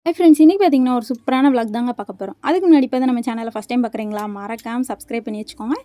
Hi friends, இன்றைக்கி பார்த்தீங்கன்னா ஒரு சூப்பரான விளாக் தாங்க பார்க்க போகிறோம். அதுக்கு முன்னாடி இப்போ தான் நம்ம சேனலை ஃபஸ்ட் டைம் பார்க்குறீங்களா, மறக்காம சப்ஸ்கிரைப் பண்ணி வச்சுக்கோங்க.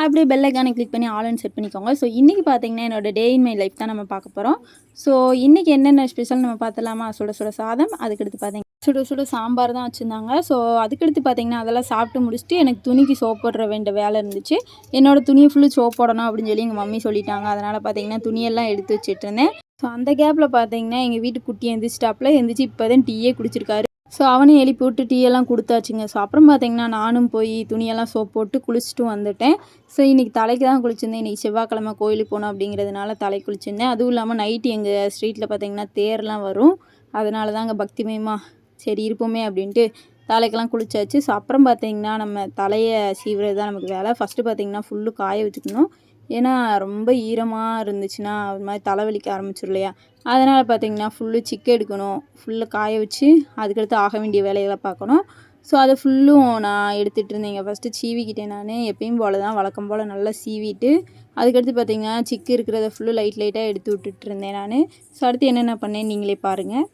அப்படியே பெல் ஐக்கானை கிளிக் பண்ணி ஆல்னு செட் பண்ணிக்கோங்க. ஸோ இன்றைக்கி பார்த்தீங்கன்னா என்னோட டே இன் மை லைஃப் தான் நம்ம பார்க்க போகிறோம். ஸோ இன்றைக்கி என்னென்ன ஸ்பெஷல் நம்ம பார்த்துலாமா? சுட சுட சாதம், அதுக்கடுத்து பார்த்தீங்கன்னா சுட சுட சாம்பார் தான் வச்சுருந்தாங்க. ஸோ அதுக்கடுத்து பார்த்தீங்கன்னா அதெல்லாம் சாப்பிட்டு முடிச்சுட்டு எனக்கு துணிக்கு சோப் போடுற வேண்டிய வேலை இருந்துச்சு. என்னோடய துணியை ஃபுல்லு சோப் போடணும் அப்படின்னு சொல்லி எங்கள் மம்மி சொல்லிட்டாங்க. அதனால் பார்த்தீங்கன்னா துணியெல்லாம் எடுத்து வச்சுட்டு இருந்தேன். ஸோ அந்த கேப்பில் பார்த்தீங்கன்னா எங்கள் வீட்டு குட்டி எந்திரிச்சிட்டாப்புல எந்திரிச்சு இப்போ தான் டீயே குடிச்சிருக்காரு. ஸோ அவனையும் எழுப்பி விட்டு டீயெல்லாம் கொடுத்தாச்சுங்க. ஸோ அப்புறம் பார்த்தீங்கன்னா நானும் போய் துணியெல்லாம் சோப் போட்டு குளிச்சுட்டு வந்துட்டேன். ஸோ இன்றைக்கி தலைக்கு தான் குளிச்சிருந்தேன். இன்றைக்கி செவ்வாய்க்கிழமை கோயிலுக்கு போகணும் அப்படிங்கிறதுனால தலை குளிச்சிருந்தேன். அதுவும் இல்லாமல் நைட்டு எங்கள் ஸ்ட்ரீட்டில் பார்த்தீங்கன்னா தேர்லாம் வரும். அதனால தாங்க பக்திமயமாக சரி இருப்போமே அப்படின்ட்டு தலைக்கெல்லாம் குளிச்சாச்சு. ஸோ அப்புறம் பார்த்தீங்கன்னா நம்ம தலையை சீவுறது தான் நமக்கு வேலை. ஃபஸ்ட்டு பார்த்தீங்கன்னா ஃபுல்லு காய வச்சுக்கணும். ஏன்னா ரொம்ப ஈரமாக இருந்துச்சுன்னா அது மாதிரி தலைவலிக்க ஆரம்பிச்சிடும் இல்லையா? அதனால் பார்த்திங்கன்னா ஃபுல்லு சிக்கு எடுக்கணும். ஃபுல்லு காய வச்சு அதுக்கடுத்து ஆக வேண்டிய வேலையெல்லாம் பார்க்கணும். ஸோ அதை ஃபுல்லும் நான் எடுத்துகிட்டு இருந்தேங்க. ஃபஸ்ட்டு சீவிக்கிட்டேன். நான் எப்பயும் போல் தான் வழக்கம் போல் நல்லா சீவிட்டு அதுக்கடுத்து பார்த்திங்கன்னா சிக்கு இருக்கிறத ஃபுல்லு லைட்டாக எடுத்து விட்டுட்டு இருந்தேன் நான். ஸோ அடுத்து என்னென்ன பண்ணேன்னு நீங்களே பாருங்கள்.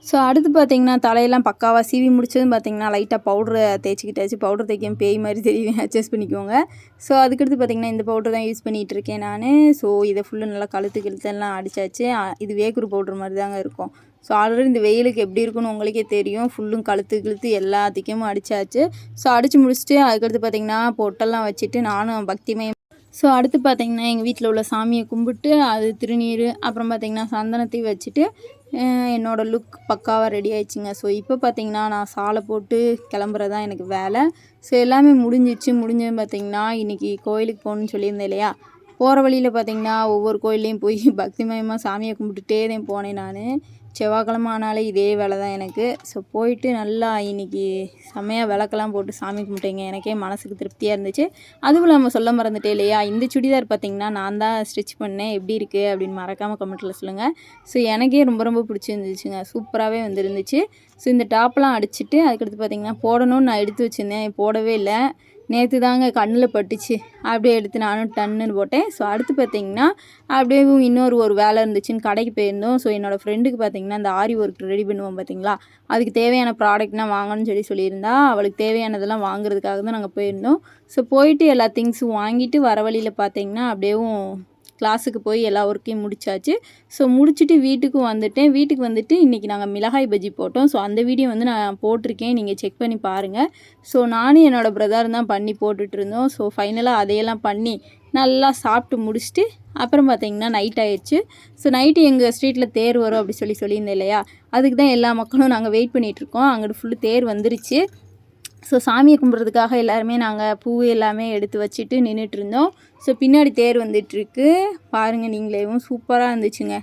ஸோ அடுத்து பார்த்திங்கன்னா தலையெல்லாம் பக்காவாக சீவி முடிச்சதும் பார்த்திங்கன்னா லைட்டாக பவுட்ரை தேய்ச்சிக்கிட்டாச்சு. பவுட்ரு தேய்க்கும் பேய் மாதிரி தெரியும், அட்ஜஸ்ட் பண்ணிக்கோங்க. ஸோ அதுக்கடுத்து பார்த்திங்கன்னா இந்த பவுட்ரு தான் யூஸ் பண்ணிகிட்டு இருக்கேன் நான். ஸோ இதை ஃபுல்லு நல்லா கழுத்தெல்லாம் அடித்தாச்சு. இது வேக்குரு பவுட்ரு மாதிரி தாங்க இருக்கும். ஸோ ஆல்ரெடி இந்த வெயிலுக்கு எப்படி இருக்குன்னு உங்களுக்கே தெரியும். ஃபுல்லும் கழுத்து எல்லாத்துக்கும் அடித்தாச்சு. ஸோ அடித்து முடிச்சுட்டு அதுக்கடுத்து பார்த்திங்கன்னா பொட்டெல்லாம் வச்சுட்டு நானும் பக்திமயம். ஸோ அடுத்து பார்த்திங்கன்னா எங்கள் வீட்டில் உள்ள சாமியை கும்பிட்டு அது திருநீர் அப்புறம் பார்த்திங்கன்னா சந்தனத்தையும் வச்சுட்டு என்னோடய லுக் பக்காவாக ரெடி ஆயிடுச்சுங்க. ஸோ இப்போ பார்த்திங்கன்னா நான் சாலை போட்டு கிளம்புறது தான் எனக்கு வேலை. ஸோ எல்லாமே முடிஞ்சது பார்த்திங்கன்னா இன்றைக்கி கோயிலுக்கு போகணுன்னு சொல்லியிருந்தேன் இல்லையா? போகிற வழியில் பார்த்திங்கன்னா ஒவ்வொரு கோயில்லையும் போய் பக்திமயமாக சாமியை கும்பிட்டுட்டே தான் போனேன் நான். செவ்வாய்க்கிழமை ஆனாலே இதே வேலை தான் எனக்கு. ஸோ போயிட்டு நல்லா இன்றைக்கி செம்மையாக விளக்கெல்லாம் போட்டு சாமி கும்பிட்டேங்க. எனக்கே மனசுக்கு திருப்தியாக இருந்துச்சு. அதுவும் நம்ம சொல்ல மறந்துட்டே இல்லையா? இந்த சுடிதார் பார்த்திங்கன்னா நான் தான் ஸ்டிச் பண்ணேன். எப்படி இருக்குது அப்படின்னு மறக்காமல் கமெண்ட்டில் சொல்லுங்கள். ஸோ எனக்கே ரொம்ப பிடிச்சிருந்துச்சுங்க. சூப்பராகவே வந்துருந்துச்சு. ஸோ இந்த டாப்லாம் அடிச்சுட்டு அதுக்கடுத்து பார்த்திங்கன்னா போடணும்னு நான் எடுத்து வச்சுருந்தேன். போடவே இல்லை. நேற்று தாங்க கண்ணில் பட்டுச்சு. அப்படியே எடுத்து நானும் டன்னுன்னு போட்டேன். ஸோ அடுத்து பார்த்திங்கன்னா அப்படியே ஒரு வேலை இருந்துச்சுன்னு கடைக்கு போயிருந்தோம். ஸோ என்னோடய ஃப்ரெண்டுக்கு பார்த்திங்கன்னா இந்த ஆரி ஒர்க் ரெடி பண்ணுவோம் பார்த்திங்களா, அதுக்கு தேவையான ப்ராடக்ட்லாம் வாங்கணும்னு சொல்லியிருந்தா. அவளுக்கு தேவையானதெல்லாம் வாங்குறதுக்காக தான் நாங்கள் போயிருந்தோம். ஸோ போயிட்டு எல்லா திங்ஸும் வாங்கிட்டு வர வழியில் பார்த்திங்கன்னா அப்படியேவும் கிளாஸுக்கு போய் எல்லா ஒர்க்கையும் முடிச்சாச்சு. ஸோ முடிச்சுட்டு வீட்டுக்கு வந்துட்டு இன்றைக்கி நாங்கள் மிளகாய் பஜ்ஜி போட்டோம். ஸோ அந்த வீடியோ வந்து நான் போட்டிருக்கேன், நீங்கள் செக் பண்ணி பாருங்கள். ஸோ நானும் என்னோடய பிரதர் தான் பண்ணி போட்டுட்ருந்தோம். ஸோ ஃபைனலாக அதையெல்லாம் பண்ணி நல்லா சாப்பிட்டு முடிச்சுட்டு அப்புறம் பார்த்திங்கன்னா நைட் ஆயிடுச்சு. ஸோ நைட்டு எங்கள் ஸ்ட்ரீட்டில் தேர் வரும் அப்படி சொல்லியிருந்தேன் இல்லையா? அதுக்கு தான் எல்லா மக்களும் நாங்கள் வெயிட் பண்ணிகிட்ருக்கோம். அங்கிட்டு ஃபுல்லு தேர் வந்துருச்சு. ஸோ சாமியை கும்பிட்றதுக்காக எல்லாருமே நாங்கள் பூ எல்லாமே எடுத்து வச்சுட்டு நின்றுட்டுருந்தோம். ஸோ பின்னாடி தேர் வந்துட்டுருக்கு பாருங்கள் நீங்களேவும், சூப்பராக இருந்துச்சுங்க.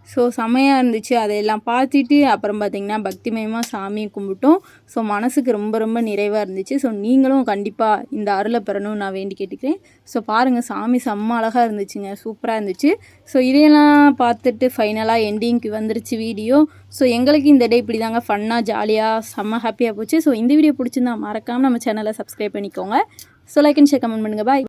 ஸோ செம்மையாக இருந்துச்சு. அதையெல்லாம் பார்த்துட்டு அப்புறம் பார்த்திங்கன்னா பக்திமயமாக சாமியை கும்பிட்டோம். ஸோ மனசுக்கு ரொம்ப ரொம்ப நிறைவாக இருந்துச்சு. ஸோ நீங்களும் கண்டிப்பாக இந்த அருளை பெறணும்னு நான் வேண்டி கேட்டுக்கிறேன். ஸோ பாருங்கள் சாமி செம்ம அழகாக இருந்துச்சுங்க, சூப்பராக இருந்துச்சு. ஸோ இதையெல்லாம் பார்த்துட்டு ஃபைனலாக எண்டிங்க்கு வந்துருச்சு வீடியோ. ஸோ எங்களுக்கு இந்த டே இப்படி தாங்க ஃபன்னாக ஜாலியாக செம்ம ஹாப்பியாக போச்சு. ஸோ இந்த வீடியோ பிடிச்சிருந்தா மறக்காமல் நம்ம சேனலை சப்ஸ்கிரைப் பண்ணிக்கோங்க. So like and share comment பண்ணுங்கள். பாய்.